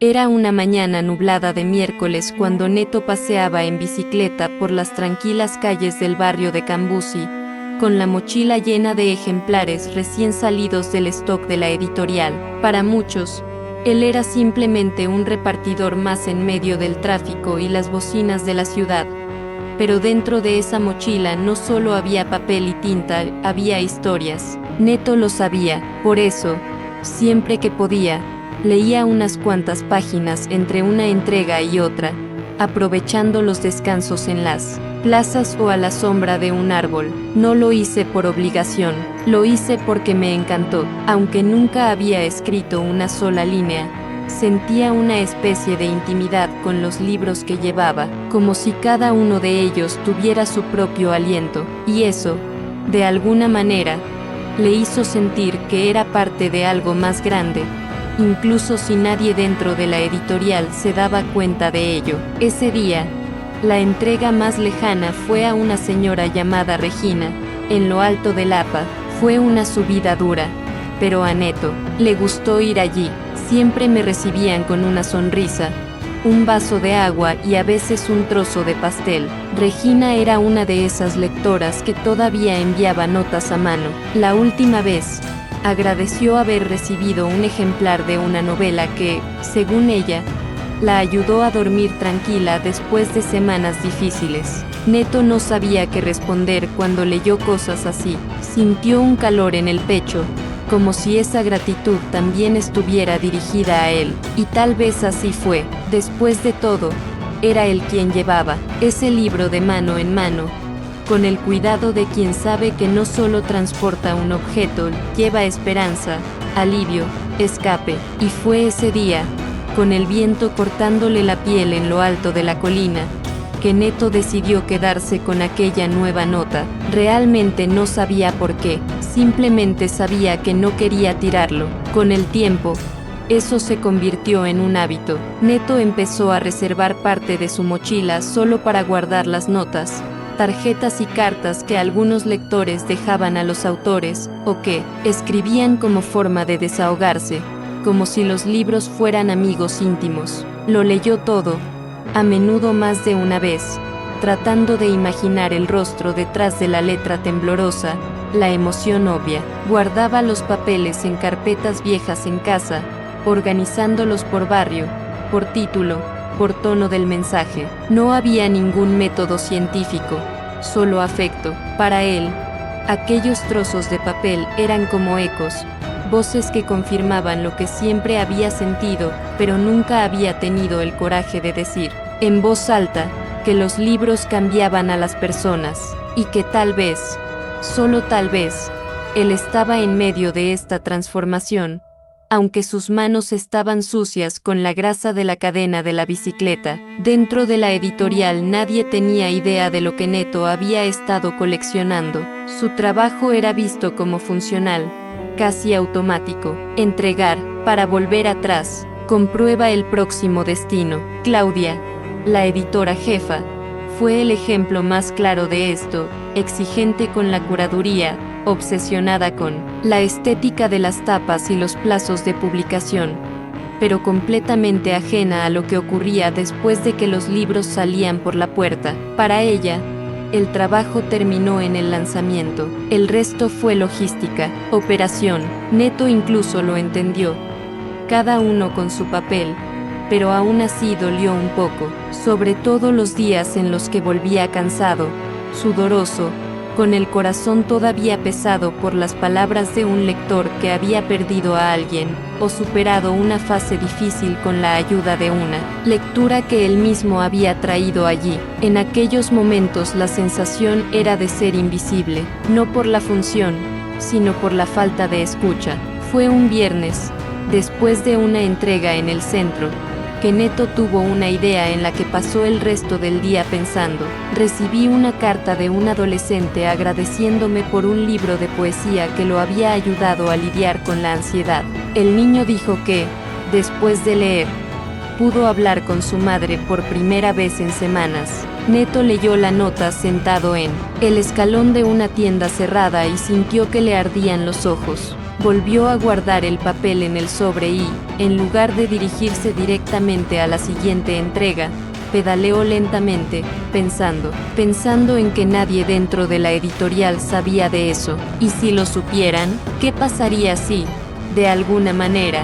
Era una mañana nublada de miércoles cuando Neto paseaba en bicicleta por las tranquilas calles del barrio de Cambusi, con la mochila llena de ejemplares recién salidos del stock de la editorial. Para muchos, él era simplemente un repartidor más en medio del tráfico y las bocinas de la ciudad. Pero dentro de esa mochila no solo había papel y tinta, había historias. Neto lo sabía, por eso, siempre que podía, leía unas cuantas páginas entre una entrega y otra, aprovechando los descansos en las plazas o a la sombra de un árbol. No lo hice por obligación, lo hice porque me encantó. Aunque nunca había escrito una sola línea, sentía una especie de intimidad con los libros que llevaba, como si cada uno de ellos tuviera su propio aliento, y eso, de alguna manera, le hizo sentir que era parte de algo más grande, incluso si nadie dentro de la editorial se daba cuenta de ello. Ese día, la entrega más lejana fue a una señora llamada Regina, en lo alto del APA. Fue una subida dura, pero a Neto le gustó ir allí. Siempre me recibían con una sonrisa, un vaso de agua y a veces un trozo de pastel. Regina era una de esas lectoras que todavía enviaba notas a mano. La última vez, agradeció haber recibido un ejemplar de una novela que, según ella, la ayudó a dormir tranquila después de semanas difíciles. Neto no sabía qué responder cuando leyó cosas así. Sintió un calor en el pecho, como si esa gratitud también estuviera dirigida a él. Y tal vez así fue. Después de todo, era él quien llevaba ese libro de mano en mano, con el cuidado de quien sabe que no solo transporta un objeto, lleva esperanza, alivio, escape. Y fue ese día, con el viento cortándole la piel en lo alto de la colina, que Neto decidió quedarse con aquella nueva nota. Realmente no sabía por qué, simplemente sabía que no quería tirarlo. Con el tiempo, eso se convirtió en un hábito. Neto empezó a reservar parte de su mochila solo para guardar las notas, tarjetas y cartas que algunos lectores dejaban a los autores, o que escribían como forma de desahogarse, como si los libros fueran amigos íntimos. Lo leyó todo, a menudo más de una vez, tratando de imaginar el rostro detrás de la letra temblorosa, la emoción obvia. Guardaba los papeles en carpetas viejas en casa, organizándolos por barrio, por título, por tono del mensaje. No había ningún método científico, solo afecto. Para él, aquellos trozos de papel eran como ecos, voces que confirmaban lo que siempre había sentido, pero nunca había tenido el coraje de decir, en voz alta, que los libros cambiaban a las personas, y que tal vez, solo tal vez, él estaba en medio de esta transformación, aunque sus manos estaban sucias con la grasa de la cadena de la bicicleta. Dentro de la editorial nadie tenía idea de lo que Neto había estado coleccionando. Su trabajo era visto como funcional, casi automático. Entregar, para volver atrás, comprueba el próximo destino. Claudia, la editora jefa, fue el ejemplo más claro de esto, exigente con la curaduría, obsesionada con la estética de las tapas y los plazos de publicación, pero completamente ajena a lo que ocurría después de que los libros salían por la puerta. Para ella, el trabajo terminó en el lanzamiento. El resto fue logística, operación. Neto incluso lo entendió. Cada uno con su papel, pero aún así dolió un poco, sobre todo los días en los que volvía cansado, sudoroso, con el corazón todavía pesado por las palabras de un lector que había perdido a alguien, o superado una fase difícil con la ayuda de una lectura que él mismo había traído allí. En aquellos momentos la sensación era de ser invisible, no por la función, sino por la falta de escucha. Fue un viernes, después de una entrega en el centro, que Neto tuvo una idea en la que pasó el resto del día pensando. Recibí una carta de un adolescente agradeciéndome por un libro de poesía que lo había ayudado a lidiar con la ansiedad. El niño dijo que, después de leer, pudo hablar con su madre por primera vez en semanas. Neto leyó la nota sentado en el escalón de una tienda cerrada y sintió que le ardían los ojos. Volvió a guardar el papel en el sobre y, en lugar de dirigirse directamente a la siguiente entrega, pedaleó lentamente, pensando en que nadie dentro de la editorial sabía de eso. ¿Y si lo supieran? ¿Qué pasaría si, de alguna manera,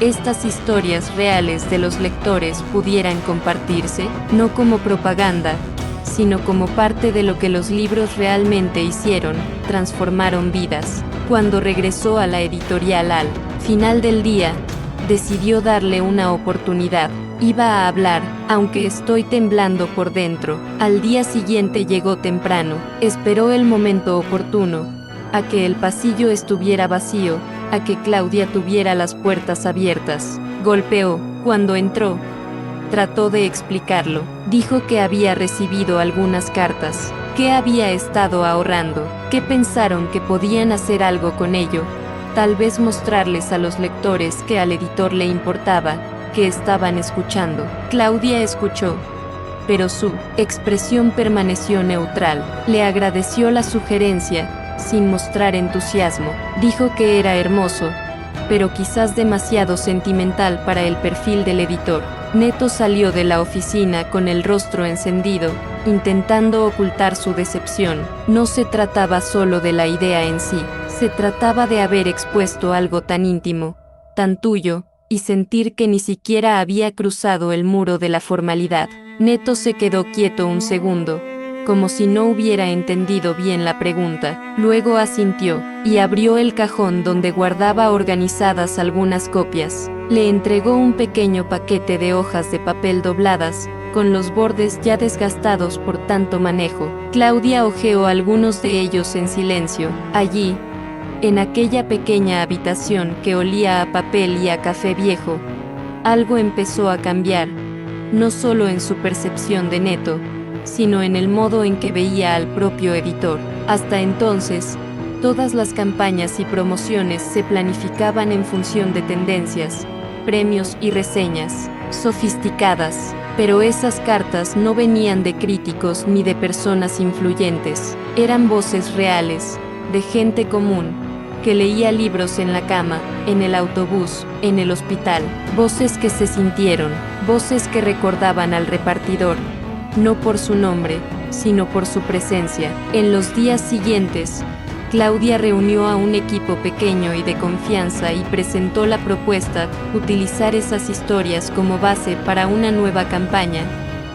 estas historias reales de los lectores pudieran compartirse, no como propaganda, sino como parte de lo que los libros realmente hicieron, transformaron vidas? Cuando regresó a la editorial al final del día, decidió darle una oportunidad. Iba a hablar, aunque estoy temblando por dentro. Al día siguiente llegó temprano, esperó el momento oportuno, a que el pasillo estuviera vacío, a que Claudia tuviera las puertas abiertas. Golpeó, cuando entró. Trató de explicarlo. Dijo que había recibido algunas cartas, que había estado ahorrando, que pensaron que podían hacer algo con ello. Tal vez mostrarles a los lectores que al editor le importaba, que estaban escuchando. Claudia escuchó, pero su expresión permaneció neutral. Le agradeció la sugerencia, sin mostrar entusiasmo. Dijo que era hermoso, pero quizás demasiado sentimental para el perfil del editor. Neto salió de la oficina con el rostro encendido, intentando ocultar su decepción. No se trataba solo de la idea en sí, se trataba de haber expuesto algo tan íntimo, tan tuyo, y sentir que ni siquiera había cruzado el muro de la formalidad. Neto se quedó quieto un segundo, como si no hubiera entendido bien la pregunta. Luego asintió, y abrió el cajón donde guardaba organizadas algunas copias. Le entregó un pequeño paquete de hojas de papel dobladas, con los bordes ya desgastados por tanto manejo. Claudia hojeó algunos de ellos en silencio. Allí, en aquella pequeña habitación que olía a papel y a café viejo, algo empezó a cambiar, no solo en su percepción de Neto, sino en el modo en que veía al propio editor. Hasta entonces, todas las campañas y promociones se planificaban en función de tendencias, premios y reseñas sofisticadas, pero esas cartas no venían de críticos ni de personas influyentes, eran voces reales, de gente común, que leía libros en la cama, en el autobús, en el hospital, voces que se sintieron, voces que recordaban al repartidor, no por su nombre, sino por su presencia. En los días siguientes, Claudia reunió a un equipo pequeño y de confianza y presentó la propuesta, utilizar esas historias como base para una nueva campaña,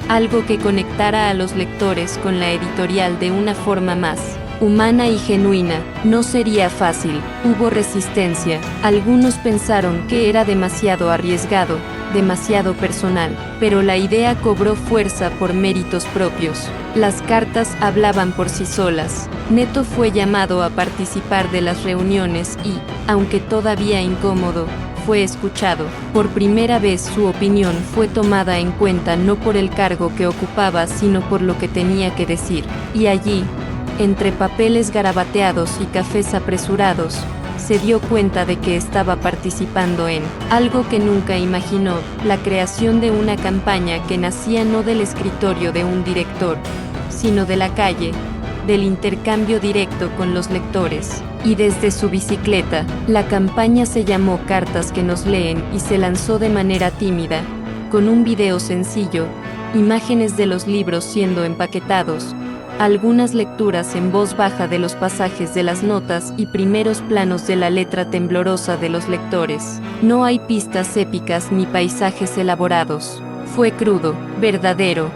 algo que conectara a los lectores con la editorial de una forma más humana y genuina. No sería fácil, hubo resistencia, algunos pensaron que era demasiado arriesgado, demasiado personal, pero la idea cobró fuerza por méritos propios. Las cartas hablaban por sí solas. Neto fue llamado a participar de las reuniones y, aunque todavía incómodo, fue escuchado. Por primera vez su opinión fue tomada en cuenta no por el cargo que ocupaba, sino por lo que tenía que decir. Y allí, entre papeles garabateados y cafés apresurados, se dio cuenta de que estaba participando en algo que nunca imaginó, la creación de una campaña que nacía no del escritorio de un director, sino de la calle, del intercambio directo con los lectores. Y desde su bicicleta, la campaña se llamó Cartas que nos leen y se lanzó de manera tímida, con un video sencillo, imágenes de los libros siendo empaquetados, algunas lecturas en voz baja de los pasajes de las notas y primeros planos de la letra temblorosa de los lectores. No hay pistas épicas ni paisajes elaborados. Fue crudo, verdadero.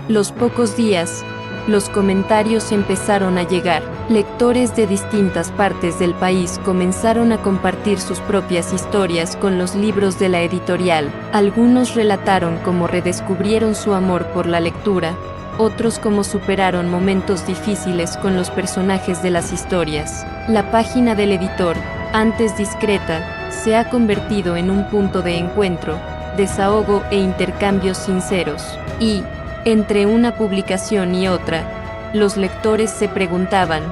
Los pocos días, los comentarios empezaron a llegar. Lectores de distintas partes del país comenzaron a compartir sus propias historias con los libros de la editorial. Algunos relataron cómo redescubrieron su amor por la lectura, otros cómo superaron momentos difíciles con los personajes de las historias. La página del editor, antes discreta, se ha convertido en un punto de encuentro, desahogo e intercambios sinceros. Y, entre una publicación y otra, los lectores se preguntaban,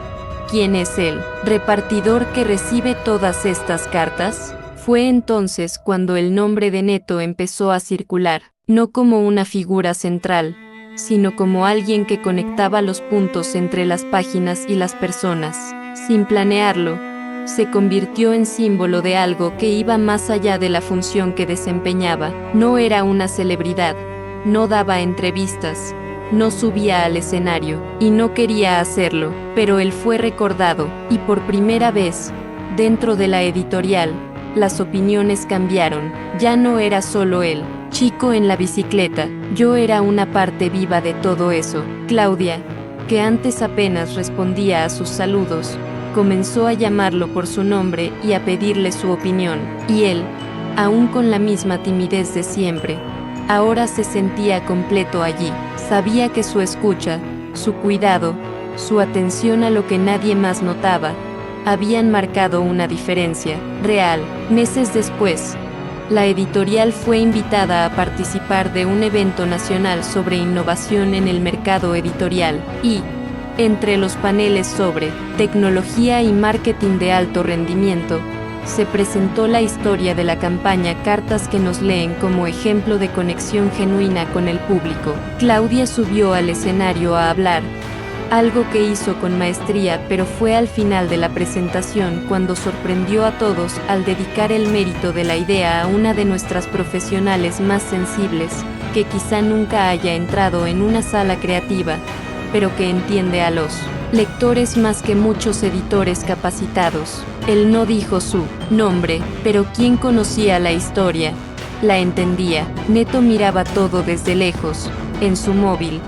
¿quién es el repartidor que recibe todas estas cartas? Fue entonces cuando el nombre de Neto empezó a circular, no como una figura central, sino como alguien que conectaba los puntos entre las páginas y las personas. Sin planearlo, se convirtió en símbolo de algo que iba más allá de la función que desempeñaba. No era una celebridad, no daba entrevistas, no subía al escenario, y no quería hacerlo, pero él fue recordado, y por primera vez, dentro de la editorial, las opiniones cambiaron. Ya no era solo él, chico en la bicicleta, yo era una parte viva de todo eso. Claudia, que antes apenas respondía a sus saludos, comenzó a llamarlo por su nombre y a pedirle su opinión, y él, aún con la misma timidez de siempre, ahora se sentía completo allí. Sabía que su escucha, su cuidado, su atención a lo que nadie más notaba, habían marcado una diferencia real. Meses después, la editorial fue invitada a participar de un evento nacional sobre innovación en el mercado editorial, y, entre los paneles sobre tecnología y marketing de alto rendimiento, se presentó la historia de la campaña Cartas que nos leen como ejemplo de conexión genuina con el público. Claudia subió al escenario a hablar, algo que hizo con maestría, pero fue al final de la presentación cuando sorprendió a todos al dedicar el mérito de la idea a una de nuestras profesionales más sensibles, que quizá nunca haya entrado en una sala creativa, pero que entiende a los lectores más que muchos editores capacitados. Él no dijo su nombre, pero quien conocía la historia, la entendía. Neto miraba todo desde lejos, en su móvil,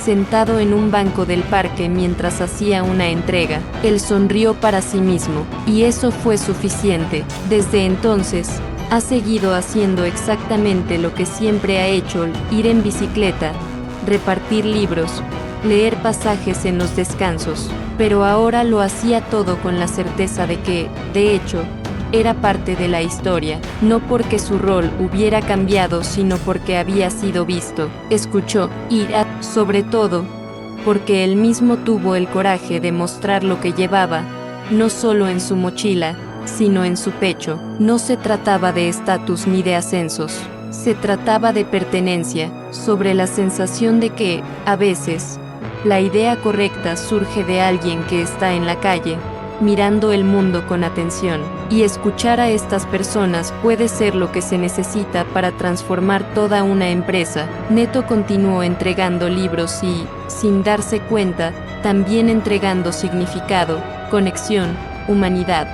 sentado en un banco del parque mientras hacía una entrega. Él sonrió para sí mismo, y eso fue suficiente. Desde entonces, ha seguido haciendo exactamente lo que siempre ha hecho: ir en bicicleta, repartir libros, leer pasajes en los descansos, pero ahora lo hacía todo con la certeza de que, de hecho, era parte de la historia, no porque su rol hubiera cambiado, sino porque había sido visto, escuchó, y, sobre todo, porque él mismo tuvo el coraje de mostrar lo que llevaba, no solo en su mochila, sino en su pecho. No se trataba de estatus ni de ascensos, se trataba de pertenencia, sobre la sensación de que, a veces, la idea correcta surge de alguien que está en la calle, mirando el mundo con atención, y escuchar a estas personas puede ser lo que se necesita para transformar toda una empresa. Neto continuó entregando libros y, sin darse cuenta, también entregando significado, conexión, humanidad.